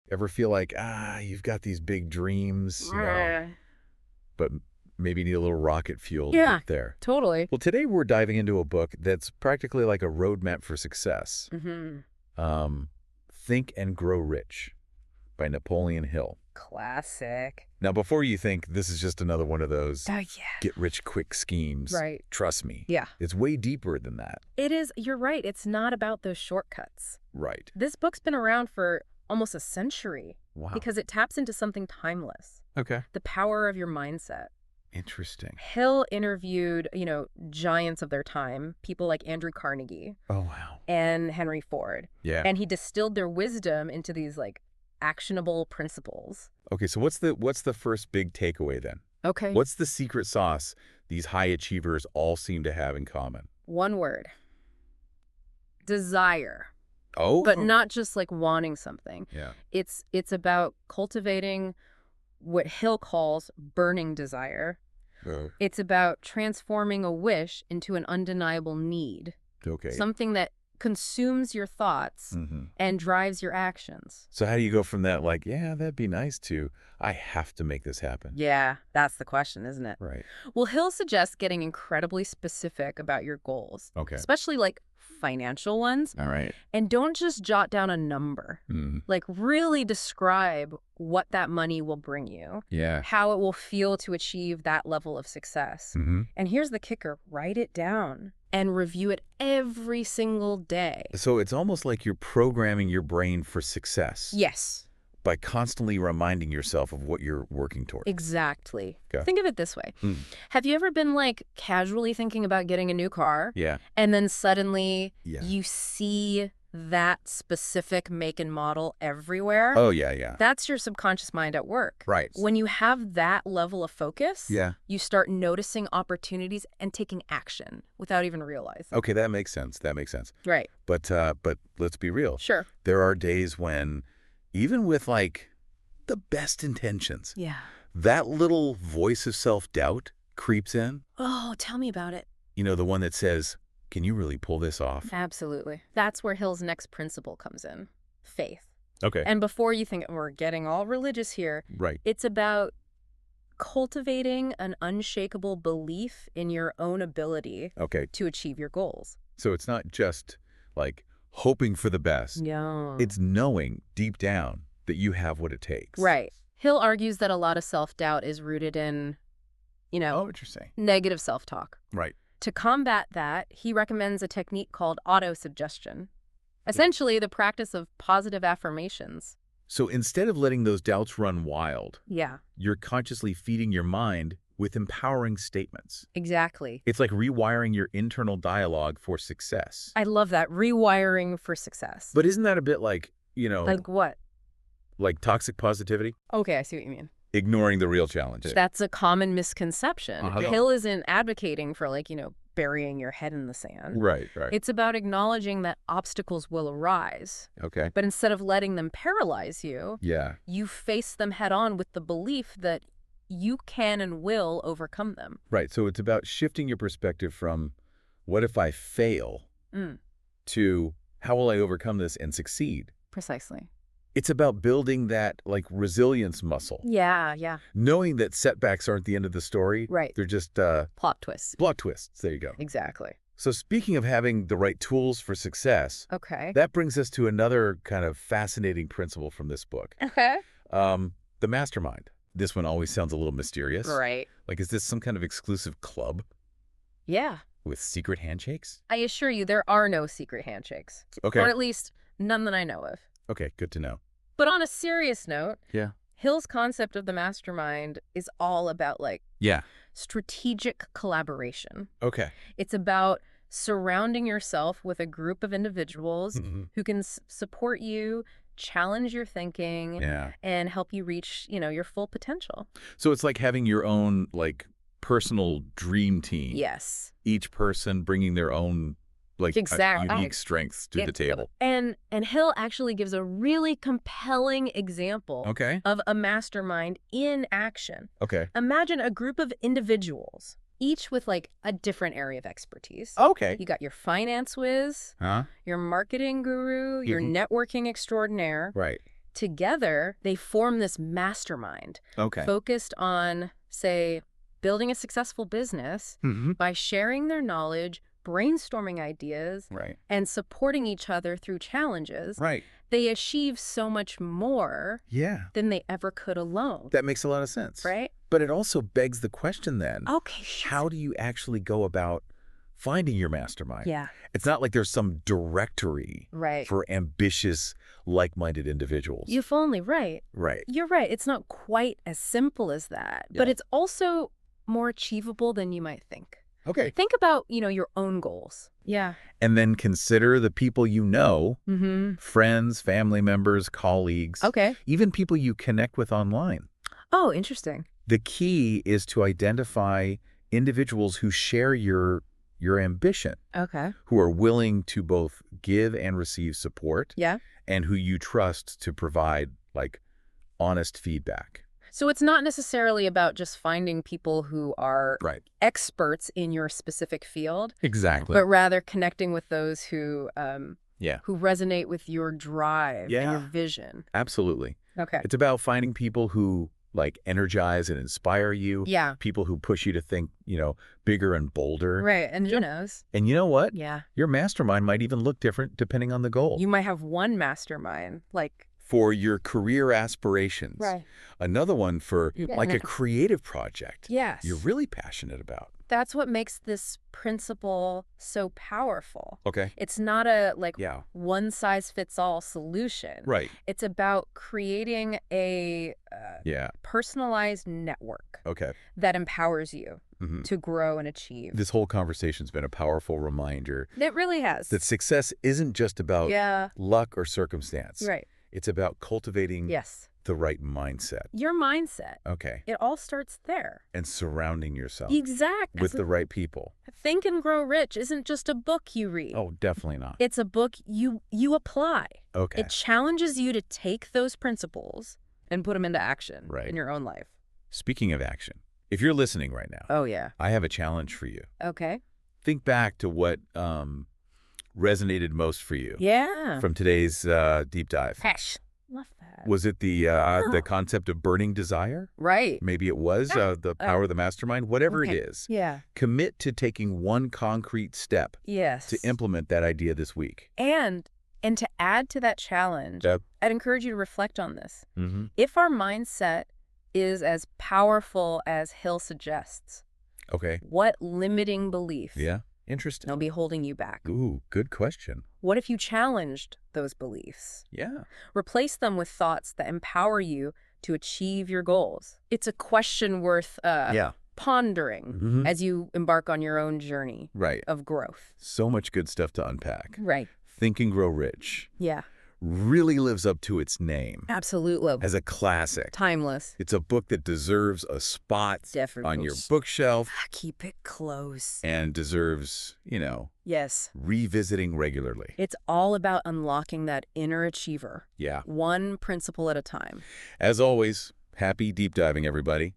Ever feel like, you've got these big dreams, but maybe need a little rocket fuel to Yeah, get there? totally. Well, today we're diving into a book that's practically like a roadmap for success. Think and Grow Rich by Napoleon Hill. Classic. Now, before you think this is just another one of those Oh, yeah. get-rich-quick schemes, Right. trust me, Yeah. it's way deeper than that. It is. You're right. It's not about those shortcuts. Right. This book's been around for almost a century Wow. because it taps into something timeless, Okay. the power of your mindset. Interesting. Hill interviewed, giants of their time, people like Andrew Carnegie Oh, wow. and Henry Ford. Yeah. And he distilled their wisdom into these actionable principles. Okay, so what's the first big takeaway then? Okay. What's the secret sauce these high achievers all seem to have in common? One word. Desire. Oh. But not just wanting something. Yeah. It's about cultivating what Hill calls burning desire. It's about transforming a wish into an undeniable need. Okay. Something that consumes your thoughts and drives your actions. So how do you go from that, yeah, that'd be nice, to I have to make this happen? Yeah, that's the question, isn't it? Right. Well, Hill suggests getting incredibly specific about your goals. Okay. Especially financial ones. All right. And don't just jot down a number. Really describe what that money will bring you. Yeah. How it will feel to achieve that level of success. And here's the kicker. Write it down and review it every single day. So it's almost like you're programming your brain for success. Yes. By constantly reminding yourself of what you're working toward. Exactly. Okay. Think of it this way. Have you ever been casually thinking about getting a new car? Yeah. And then suddenly Yeah. you see that specific make and model everywhere? Oh, yeah, yeah. That's your subconscious mind at work. Right. When you have that level of focus, Yeah. you start noticing opportunities and taking action without even realizing. Okay, that makes sense. That makes sense. Right. But let's be real. Sure. There are days when, even with the best intentions, Yeah. that little voice of self-doubt creeps in. Oh, tell me about it. The one that says, can you really pull this off? Absolutely. That's where Hill's next principle comes in. Faith. Okay. And before you think we're getting all religious here, Right. it's about cultivating an unshakable belief in your own ability Okay. to achieve your goals. So it's not just hoping for the best. Yeah. It's knowing deep down that you have what it takes. Right. Hill argues that a lot of self-doubt is rooted in, Oh, interesting. negative self-talk. Right. To combat that, he recommends a technique called auto-suggestion. Essentially, the practice of positive affirmations. So instead of letting those doubts run wild, Yeah, you're consciously feeding your mind with empowering statements. exactly. It's like rewiring your internal dialogue for success. I love that. Rewiring for success. But isn't that a bit like What? toxic positivity? Okay, I see what you mean. Ignoring the real challenges. That's a common misconception. Uh-huh. Hill isn't advocating for, burying your head in the sand. Right, right. It's about acknowledging that obstacles will arise. Okay. But instead of letting them paralyze you, Yeah. you face them head on with the belief that you can and will overcome them. Right. So it's about shifting your perspective from what if I fail to how will I overcome this and succeed? Precisely. It's about building that resilience muscle. Yeah, yeah. Knowing that setbacks aren't the end of the story. Right. They're just Plot twist. plot twists. There you go. Exactly. So speaking of having the right tools for success, Okay. that brings us to another kind of fascinating principle from this book. Okay. The mastermind. This one always sounds a little mysterious. Right. Is this some kind of exclusive club Yeah. with secret handshakes? I assure you there are no secret handshakes. Okay. Or at least none that I know of. Okay, good to know. But on a serious note, Yeah. Hill's concept of the mastermind is all about Yeah. strategic collaboration. Okay. It's about surrounding yourself with a group of individuals who can support you, challenge your thinking, Yeah. and help you reach, your full potential. So it's like having your own personal dream team. Yes. Each person bringing their own Exactly. unique strengths to the table. And Hill actually gives a really compelling example Okay. of a mastermind in action. Okay. Imagine a group of individuals, each with a different area of expertise. Okay. You got your finance whiz, Huh? your marketing guru, your networking extraordinaire. Right. together, they form this mastermind focused on, say, building a successful business by sharing their knowledge, brainstorming ideas, and supporting each other through challenges. They achieve so much more than they ever could alone. That makes a lot of sense. Right? But it also begs the question then, Okay. how do you actually go about finding your mastermind? Yeah. It's not like there's some directory for ambitious, like-minded individuals. If only, right. Right. You're right. It's not quite as simple as that, but it's also more achievable than you might think. Okay. Think about, your own goals. Yeah. And then consider the people you know, friends, family members, colleagues, even people you connect with online. Oh, interesting. The key is to identify individuals who share your ambition, who are willing to both give and receive support, and who you trust to provide, like, honest feedback. So it's not necessarily about just finding people who are experts in your specific field. Exactly. But rather connecting with those who resonate with your drive and your vision. Absolutely. Okay. It's about finding people who, like, energize and inspire you. Yeah. People who push you to think, bigger and bolder. Right. And who knows? And you know what? Yeah. Your mastermind might even look different depending on the goal. You might have one mastermind, like, for your career aspirations. Right. Another one for, like, a creative project. Yes. You're really passionate about. That's what makes this principle so powerful. Okay. It's not a, one-size-fits-all solution. Right. It's about creating a personalized network that empowers you to grow and achieve. This whole conversation's been a powerful reminder. It really has. That success isn't just about luck or circumstance. Right. It's about cultivating the right mindset. Your mindset. Okay. It all starts there. And surrounding yourself. Exactly. With the right people. Think and Grow Rich isn't just a book you read. Oh, definitely not. It's a book you apply. Okay. It challenges you to take those principles and put them into action in your own life. Speaking of action, if you're listening right now, oh yeah, I have a challenge for you. Okay. Think back to what resonated most for you. Yeah. From today's deep dive. Hesh. Love that. Was it the concept of burning desire? Right. Maybe it was the power of the mastermind. Whatever it is. Yeah. Commit to taking one concrete step. Yes. To implement that idea this week. And to add to that challenge, I'd encourage you to reflect on this. If our mindset is as powerful as Hill suggests, what limiting belief? Yeah. Interesting. They'll be holding you back. Ooh, good question. What if you challenged those beliefs? Yeah. Replace them with thoughts that empower you to achieve your goals. It's a question worth pondering as you embark on your own journey of growth. So much good stuff to unpack. Right. Think and Grow Rich. Yeah. Really lives up to its name. Absolutely. As a classic. Timeless. It's a book that deserves a spot on your bookshelf. Keep it close. And deserves, yes, revisiting regularly. It's all about unlocking that inner achiever. Yeah. One principle at a time. As always, happy deep diving, everybody.